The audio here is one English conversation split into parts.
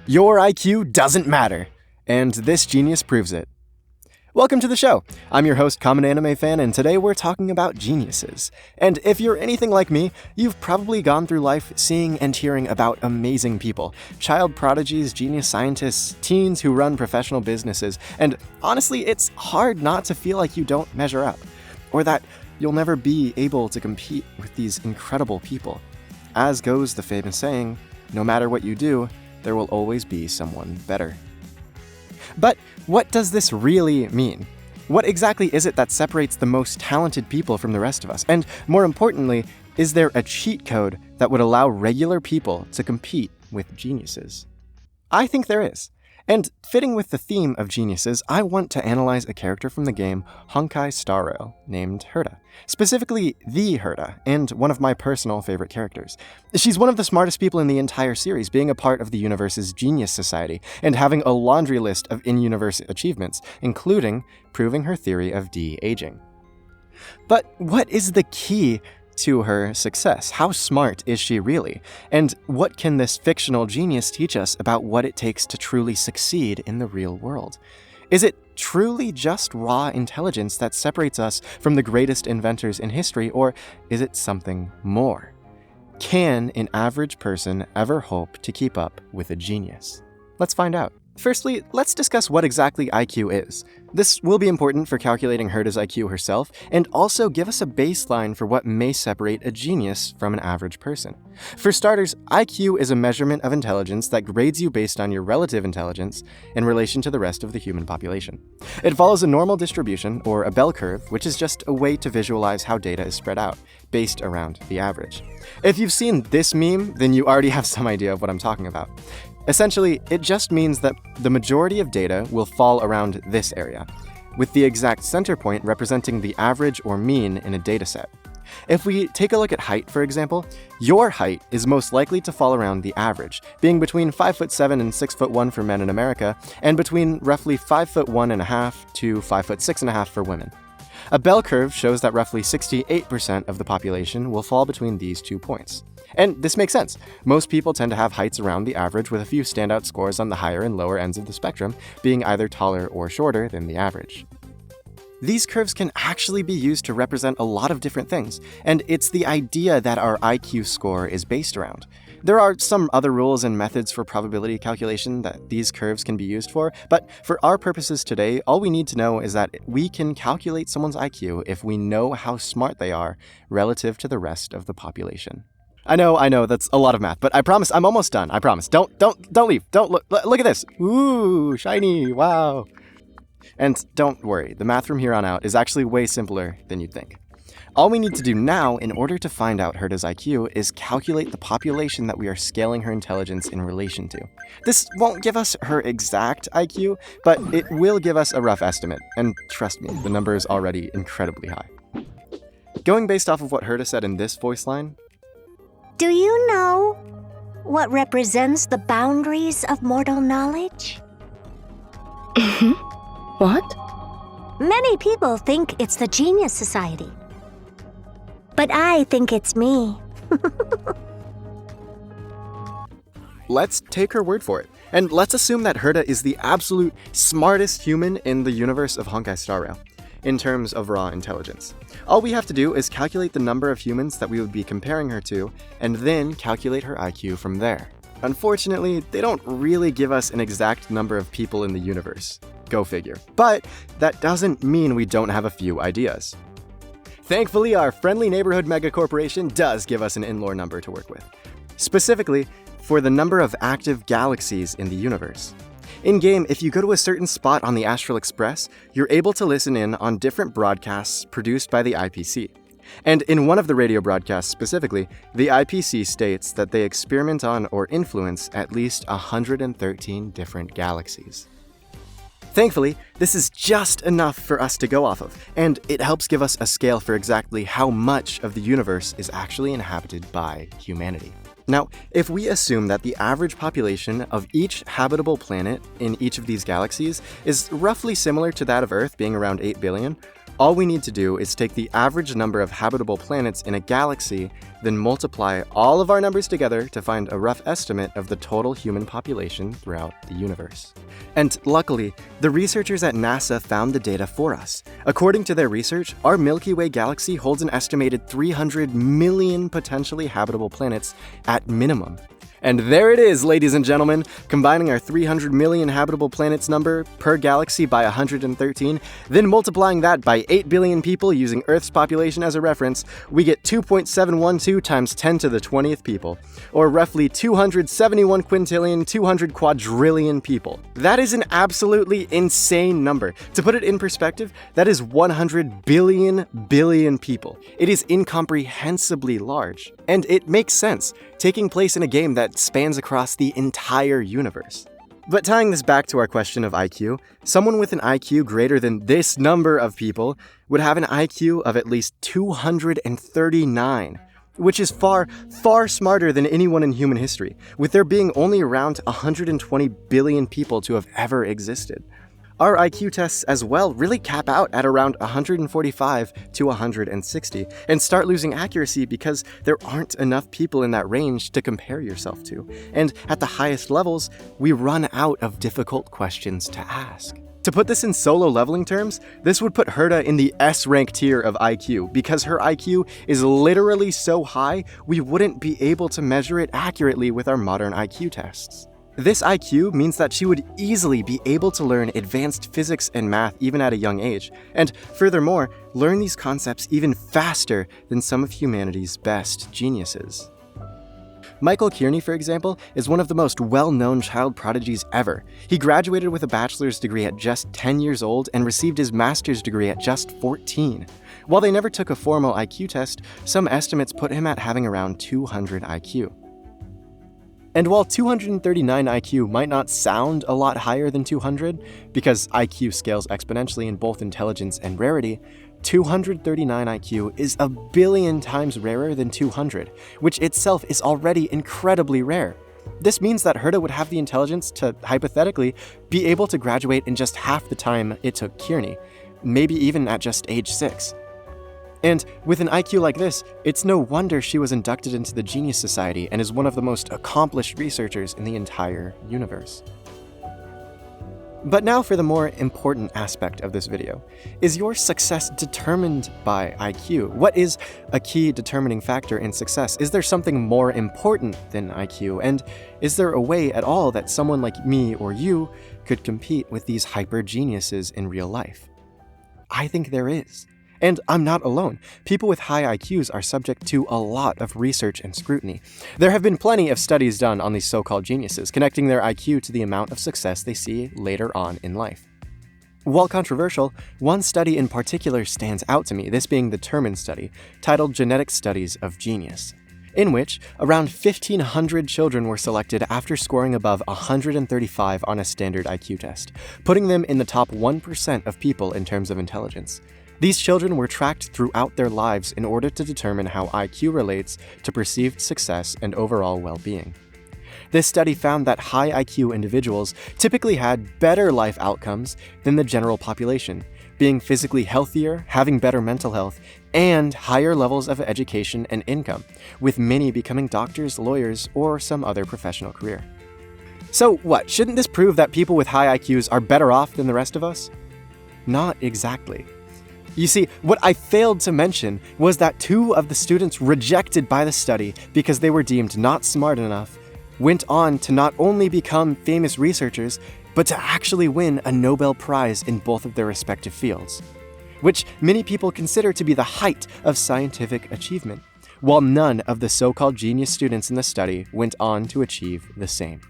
Your IQ doesn't matter, and this genius proves it. Welcome to the show. I'm your host, Common Anime Fan, and today we're talking about geniuses. And if you're anything like me, you've probably gone through life seeing and hearing about amazing people. Child prodigies, genius scientists, teens who run professional businesses, and honestly, it's hard not to feel like you don't measure up, or that you'll never be able to compete with these incredible people. As goes the famous saying, no matter what you do, there will always be someone better. But what does this really mean? What exactly is it that separates the most talented people from the rest of us? And more importantly, is there a cheat code that would allow regular people to compete with geniuses? I think there is. And fitting with the theme of geniuses, I want to analyze a character from the game Honkai Star Rail named Herta. Specifically, the Herta, and one of my personal favorite characters. She's one of the smartest people in the entire series, being a part of the universe's Genius Society, and having a laundry list of in-universe achievements, including proving her theory of de-aging. But what is the key to her success? How smart is she really? And what can this fictional genius teach us about what it takes to truly succeed in the real world? Is it truly just raw intelligence that separates us from the greatest inventors in history, or is it something more? Can an average person ever hope to keep up with a genius? Let's find out. Firstly, let's discuss what exactly IQ is. This will be important for calculating Herta's IQ herself, and also give us a baseline for what may separate a genius from an average person. For starters, IQ is a measurement of intelligence that grades you based on your relative intelligence in relation to the rest of the human population. It follows a normal distribution, or a bell curve, which is just a way to visualize how data is spread out, based around the average. If you've seen this meme, then you already have some idea of what I'm talking about. Essentially, it just means that the majority of data will fall around this area, with the exact center point representing the average or mean in a dataset. If we take a look at height, for example, your height is most likely to fall around the average, being between 5'7" and 6'1" for men in America, and between roughly 5'1.5" to 5'6.5" for women. A bell curve shows that roughly 68% of the population will fall between these 2 points. And this makes sense. Most people tend to have heights around the average, with a few standout scores on the higher and lower ends of the spectrum, being either taller or shorter than the average. These curves can actually be used to represent a lot of different things, and it's the idea that our IQ score is based around. There are some other rules and methods for probability calculation that these curves can be used for, but for our purposes today, all we need to know is that we can calculate someone's IQ if we know how smart they are relative to the rest of the population. I know, that's a lot of math, but I promise I'm almost done. I promise. Don't leave. Don't look at this. Ooh, shiny, wow. And don't worry, the math from here on out is actually way simpler than you'd think. All we need to do now in order to find out Herta's IQ is calculate the population that we are scaling her intelligence in relation to. This won't give us her exact IQ, but it will give us a rough estimate, and trust me, the number is already incredibly high. Going based off of what Herta said in this voice line, do you know what represents the boundaries of mortal knowledge? What? Many people think it's the Genius Society. But I think it's me. let's take her word for it. And let's assume that Herta is the absolute smartest human in the universe of Honkai Star Rail, in terms of raw intelligence. All we have to do is calculate the number of humans that we would be comparing her to, and then calculate her IQ from there. Unfortunately, they don't really give us an exact number of people in the universe. Go figure. But that doesn't mean we don't have a few ideas. Thankfully, our friendly neighborhood megacorporation does give us an in-lore number to work with. Specifically, for the number of active galaxies in the universe. In-game, if you go to a certain spot on the Astral Express, you're able to listen in on different broadcasts produced by the IPC. And in one of the radio broadcasts specifically, the IPC states that they experiment on or influence at least 113 different galaxies. Thankfully, this is just enough for us to go off of, and it helps give us a scale for exactly how much of the universe is actually inhabited by humanity. Now, if we assume that the average population of each habitable planet in each of these galaxies is roughly similar to that of Earth, being around 8 billion, All we need to do is take the average number of habitable planets in a galaxy, then multiply all of our numbers together to find a rough estimate of the total human population throughout the universe. And luckily, the researchers at NASA found the data for us. According to their research, our Milky Way galaxy holds an estimated 300 million potentially habitable planets at minimum. And there it is, ladies and gentlemen. Combining our 300 million habitable planets number per galaxy by 113, then multiplying that by 8 billion people using Earth's population as a reference, we get 2.712 times 10 to the 20th people, or roughly 271 quintillion 200 quadrillion people. That is an absolutely insane number. To put it in perspective, that is 100 billion people. It is incomprehensibly large. And it makes sense, taking place in a game that spans across the entire universe. But tying this back to our question of IQ, someone with an IQ greater than this number of people would have an IQ of at least 239, which is far, far smarter than anyone in human history, with there being only around 120 billion people to have ever existed. Our IQ tests as well really cap out at around 145 to 160 and start losing accuracy because there aren't enough people in that range to compare yourself to. And at the highest levels, we run out of difficult questions to ask. To put this in solo leveling terms, this would put Herta in the S-rank tier of IQ because her IQ is literally so high we wouldn't be able to measure it accurately with our modern IQ tests. This IQ means that she would easily be able to learn advanced physics and math even at a young age, and furthermore, learn these concepts even faster than some of humanity's best geniuses. Michael Kearney, for example, is one of the most well-known child prodigies ever. He graduated with a bachelor's degree at just 10 years old and received his master's degree at just 14. While they never took a formal IQ test, some estimates put him at having around 200 IQ. And while 239 IQ might not sound a lot higher than 200, because IQ scales exponentially in both intelligence and rarity, 239 IQ is a billion times rarer than 200, which itself is already incredibly rare. This means that Herta would have the intelligence to, hypothetically, be able to graduate in just half the time it took Kearney, maybe even at just age 6. And with an IQ like this, it's no wonder she was inducted into the Genius Society and is one of the most accomplished researchers in the entire universe. But now for the more important aspect of this video. Is your success determined by IQ? What is a key determining factor in success? Is there something more important than IQ? And is there a way at all that someone like me or you could compete with these hyper geniuses in real life? I think there is. And I'm not alone. People with high IQs are subject to a lot of research and scrutiny. There have been plenty of studies done on these so-called geniuses, connecting their IQ to the amount of success they see later on in life. While controversial, one study in particular stands out to me, this being the Terman study, titled Genetic Studies of Genius, in which around 1,500 children were selected after scoring above 135 on a standard IQ test, putting them in the top 1% of people in terms of intelligence. These children were tracked throughout their lives in order to determine how IQ relates to perceived success and overall well-being. This study found that high IQ individuals typically had better life outcomes than the general population, being physically healthier, having better mental health, and higher levels of education and income, with many becoming doctors, lawyers, or some other professional career. So what, shouldn't this prove that people with high IQs are better off than the rest of us? Not exactly. You see, what I failed to mention was that 2 of the students rejected by the study because they were deemed not smart enough went on to not only become famous researchers, but to actually win a Nobel Prize in both of their respective fields, which many people consider to be the height of scientific achievement, while none of the so-called genius students in the study went on to achieve the same.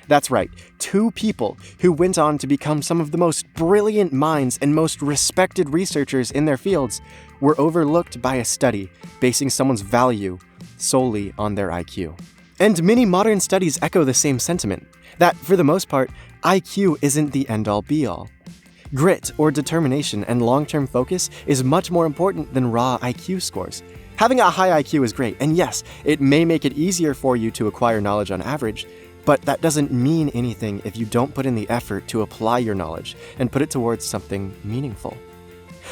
That's right, 2 people who went on to become some of the most brilliant minds and most respected researchers in their fields were overlooked by a study basing someone's value solely on their IQ. And many modern studies echo the same sentiment, that for the most part, IQ isn't the end-all be-all. Grit or determination and long-term focus is much more important than raw IQ scores. Having a high IQ is great, and yes, it may make it easier for you to acquire knowledge on average, but that doesn't mean anything if you don't put in the effort to apply your knowledge and put it towards something meaningful.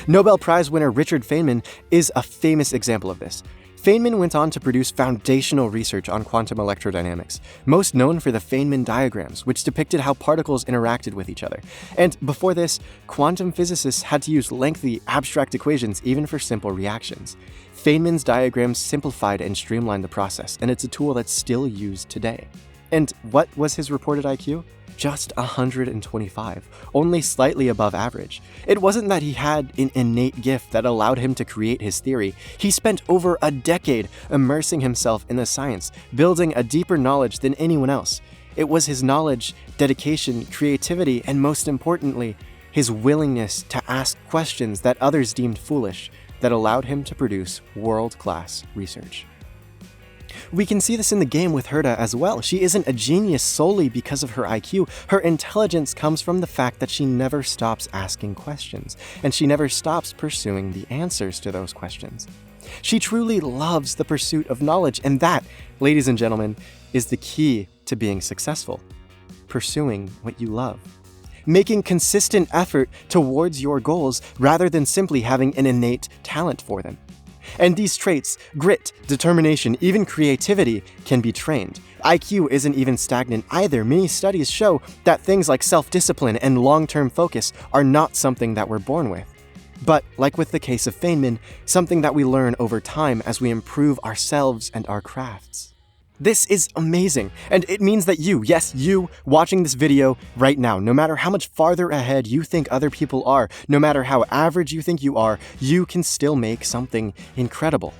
Nobel Prize winner Richard Feynman is a famous example of this. Feynman went on to produce foundational research on quantum electrodynamics, most known for the Feynman diagrams, which depicted how particles interacted with each other. And before this, quantum physicists had to use lengthy, abstract equations even for simple reactions. Feynman's diagrams simplified and streamlined the process, and it's a tool that's still used today. And what was his reported IQ? Just 125, only slightly above average. It wasn't that he had an innate gift that allowed him to create his theory. He spent over a decade immersing himself in the science, building a deeper knowledge than anyone else. It was his knowledge, dedication, creativity, and most importantly, his willingness to ask questions that others deemed foolish that allowed him to produce world-class research. We can see this in the game with Herta as well. She isn't a genius solely because of her IQ. Her intelligence comes from the fact that she never stops asking questions, and she never stops pursuing the answers to those questions. She truly loves the pursuit of knowledge, and that, ladies and gentlemen, is the key to being successful. Pursuing what you love. Making consistent effort towards your goals rather than simply having an innate talent for them. And these traits, grit, determination, even creativity, can be trained. IQ isn't even stagnant either. Many studies show that things like self-discipline and long-term focus are not something that we're born with. But, like with the case of Feynman, something that we learn over time as we improve ourselves and our crafts. This is amazing, and it means that you, yes, you, watching this video right now, no matter how much farther ahead you think other people are, no matter how average you think you are, you can still make something incredible.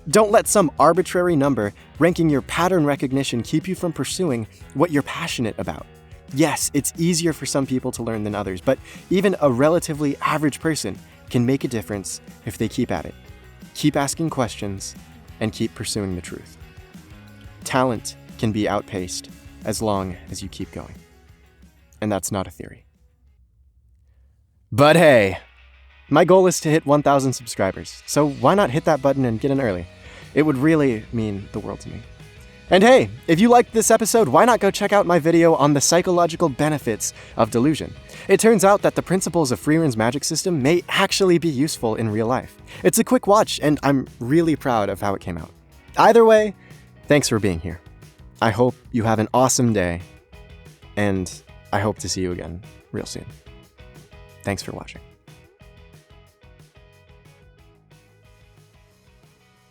Don't let some arbitrary number ranking your pattern recognition keep you from pursuing what you're passionate about. Yes, it's easier for some people to learn than others, but even a relatively average person can make a difference if they keep at it. Keep asking questions and keep pursuing the truth. Talent can be outpaced as long as you keep going. And that's not a theory. But hey, my goal is to hit 1,000 subscribers, so why not hit that button and get in early? It would really mean the world to me. And hey, if you liked this episode, why not go check out my video on the psychological benefits of delusion? It turns out that the principles of Freeman's magic system may actually be useful in real life. It's a quick watch, and I'm really proud of how it came out. Either way, thanks for being here. I hope you have an awesome day, and I hope to see you again real soon. Thanks for watching.